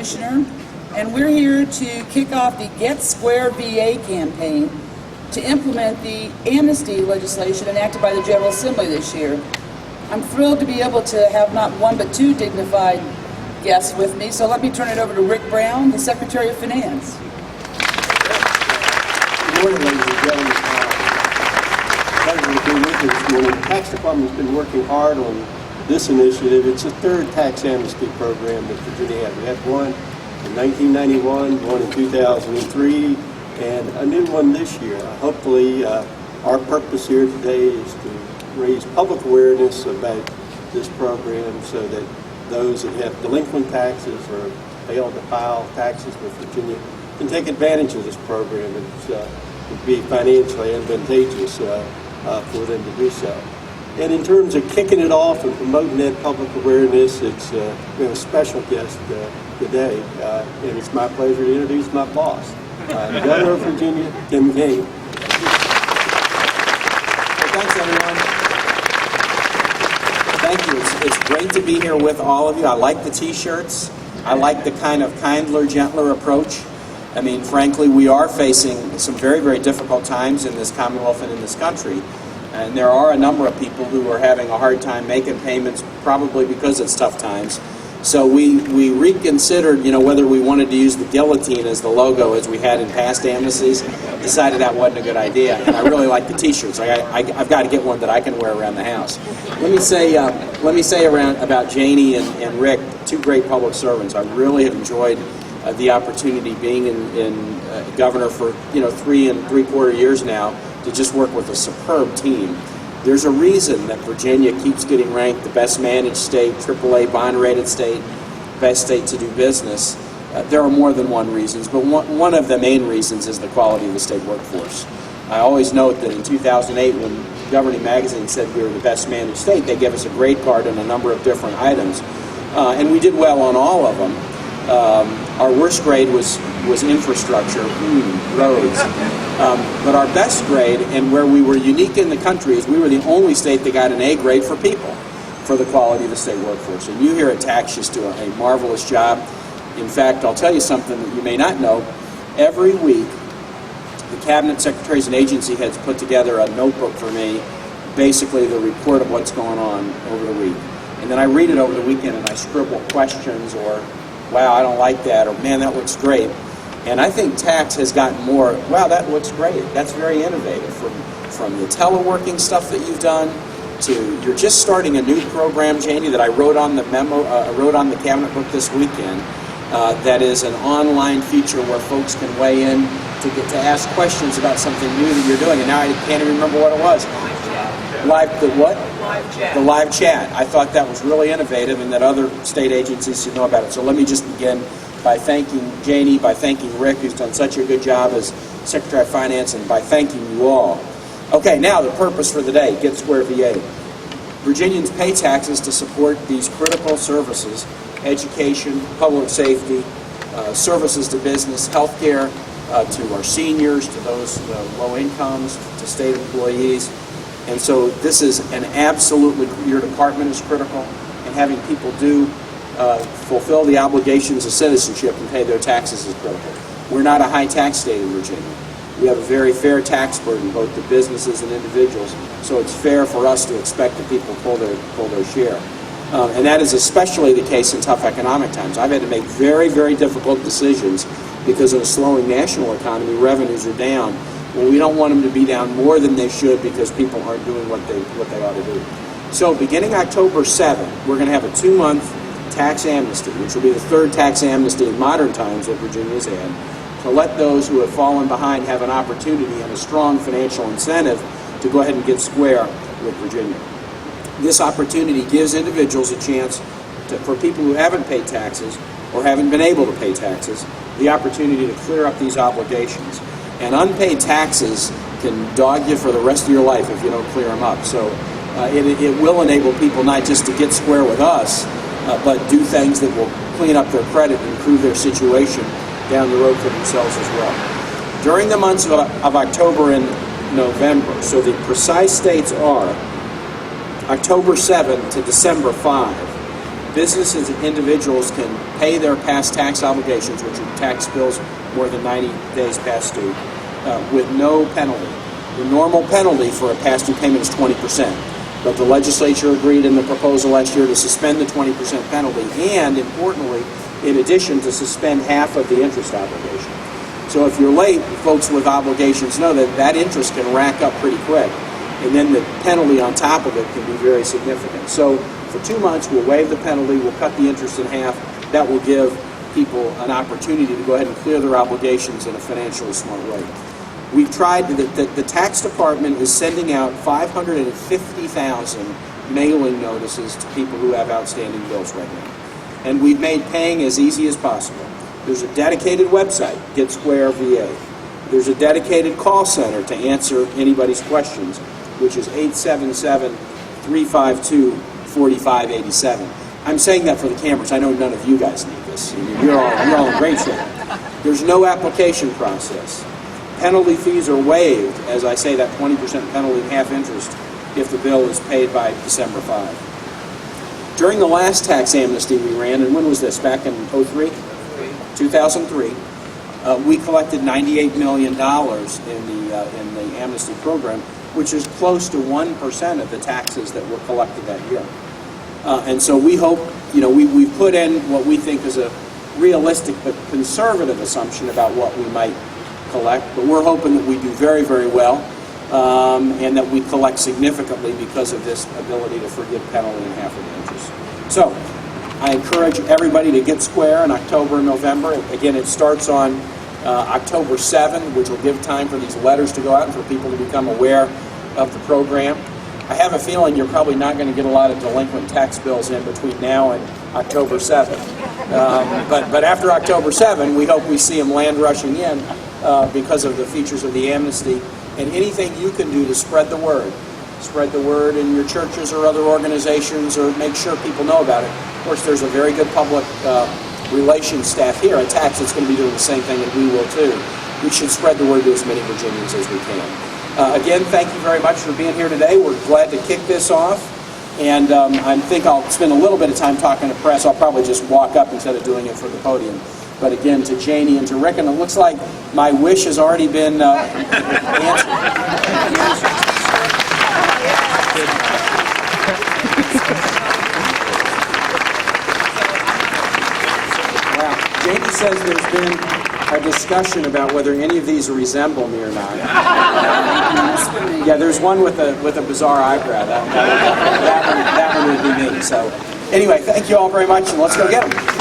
Commissioner, and we're here to kick off the Get Square VA campaign to implement the Amnesty legislation enacted by the General Assembly this year. I'm thrilled to be able to have not one but two dignified guests with me, so let me turn it over to Rick Brown, the Secretary of Finance. Good morning, ladies and gentlemen. Pleasure to be with you this morning. The Tax Department's been working hard on this initiative. It's the third tax amnesty program that Virginia had. We had one in 1991, one in 2003, and a new one this year. Hopefully, our purpose here today is to raise public awareness about this program so that those that have delinquent taxes or fail to file taxes with Virginia can take advantage of this program. It would be financially advantageous for them to do so. And in terms of kicking it off and promoting that public awareness, it's we have a special guest today, and it's my pleasure to introduce my boss, Governor of Virginia, Kaine. Well, thanks, everyone. Thank you. It's great to be here with all of you. I like the T-shirts. I like the kind of kindler, gentler approach. I mean, frankly, we are facing some very, very difficult times in this Commonwealth and in this country. And there are a number of people who are having a hard time making payments, probably because it's tough times. So we reconsidered, whether we wanted to use the guillotine as the logo as we had in past amnesties. Decided that wasn't a good idea, and I really like the T-shirts. I've got to get one that I can wear around the house. Let me say about Janie and Rick, two great public servants. I really have enjoyed the opportunity being in governor for 3 3/4 years now to just work with a superb team. There's a reason that Virginia keeps getting ranked the best managed state, AAA bond rated state, best state to do business. There are more than one reasons, but one of the main reasons is the quality of the state workforce. I always note that in 2008, when Governing Magazine said we were the best managed state, they gave us a grade card on a number of different items, and we did well on all of them. Our worst grade was infrastructure, roads. But our best grade, and where we were unique in the country, is we were the only state that got an A grade for people, for the quality of the state workforce. And you here at Tax just do a marvelous job. In fact, I'll tell you something that you may not know. Every week, the Cabinet Secretaries and agency heads put together a notebook for me, basically the report of what's going on over the week. And then I read it over the weekend and I scribble questions or, wow, I don't like that, or man, that looks great. And I think tax has gotten more, wow, that looks great. That's very innovative. From the teleworking stuff that you've done to, you're just starting a new program, Janie, that I wrote on the the cabinet book this weekend. That is an online feature where folks can weigh in to get to ask questions about something new that you're doing. And now I can't even remember what it was. The live chat. I thought that was really innovative and that other state agencies should know about it. So let me just begin by thanking Janie, by thanking Rick, who's done such a good job as Secretary of Finance, and by thanking you all. Okay, now the purpose for the day, Get Square VA. Virginians pay taxes to support these critical services: education, public safety, services to business, health care, to our seniors, to those low incomes, to state employees. And so this is your department is critical, and having people fulfill the obligations of citizenship and pay their taxes is critical. We're not a high tax state in Virginia. We have a very fair tax burden, both to businesses and individuals, so it's fair for us to expect that people pull their share. And that is especially the case in tough economic times. I've had to make very, very difficult decisions because of a slowing national economy. Revenues are down. Well, we don't want them to be down more than they should because people aren't doing what they ought to do. So beginning October 7th, we're going to have a 2-month tax amnesty, which will be the third tax amnesty in modern times that Virginia's had, to let those who have fallen behind have an opportunity and a strong financial incentive to go ahead and get square with Virginia. This opportunity gives individuals a chance for people who haven't paid taxes or haven't been able to pay taxes, the opportunity to clear up these obligations. And unpaid taxes can dog you for the rest of your life if you don't clear them up. So it will enable people not just to get square with us, but do things that will clean up their credit and improve their situation down the road for themselves as well. During the months of October and November, so the precise dates are October 7 to December 5, businesses and individuals can pay their past tax obligations, which are tax bills more than 90 days past due, with no penalty. The normal penalty for a past due payment is 20%. But the legislature agreed in the proposal last year to suspend the 20% penalty and, importantly, in addition, to suspend half of the interest obligation. So if you're late, folks with obligations know that that interest can rack up pretty quick. And then the penalty on top of it can be very significant. So for 2 months, we'll waive the penalty, we'll cut the interest in half. That will give people an opportunity to go ahead and clear their obligations in a financially smart way. We've tried, the tax department is sending out 550,000 mailing notices to people who have outstanding bills right now. And we've made paying as easy as possible. There's a dedicated website, Get Square VA. There's a dedicated call center to answer anybody's questions, which is 877-352-4587. I'm saying that for the cameras. I know none of you guys need this. You're all in great shape. There's no application process. Penalty fees are waived, as I say, that 20% penalty and half interest if the bill is paid by December 5. During the last tax amnesty we ran, and when was this? Back in 2003, we collected $98 million in the amnesty program, which is close to 1% of the taxes that were collected that year. And so we hope, we put in what we think is a realistic but conservative assumption about what we might collect, but we're hoping that we do very, very well, and that we collect significantly because of this ability to forgive penalty and half of the interest. So, I encourage everybody to get square in October and November. Again, it starts on October 7, which will give time for these letters to go out and for people to become aware of the program. I have a feeling you're probably not going to get a lot of delinquent tax bills in between now and October 7. But after October 7, we hope we see them land rushing in because of the features of the amnesty. And anything you can do to spread the word in your churches or other organizations, or make sure people know about it. Of course, there's a very good public relations staff here at Tax that's going to be doing the same thing, and we will too. We should spread the word to as many Virginians as we can. Again, thank you very much for being here today. We're glad to kick this off. And I think I'll spend a little bit of time talking to press. I'll probably just walk up instead of doing it from the podium. But again, to Janie and to Rick, and it looks like my wish has already been answered. Wow. Janie says there's been a discussion about whether any of these resemble me or not. Yeah, there's one with a bizarre eyebrow. That one would be me. So anyway, thank you all very much, and let's go get them.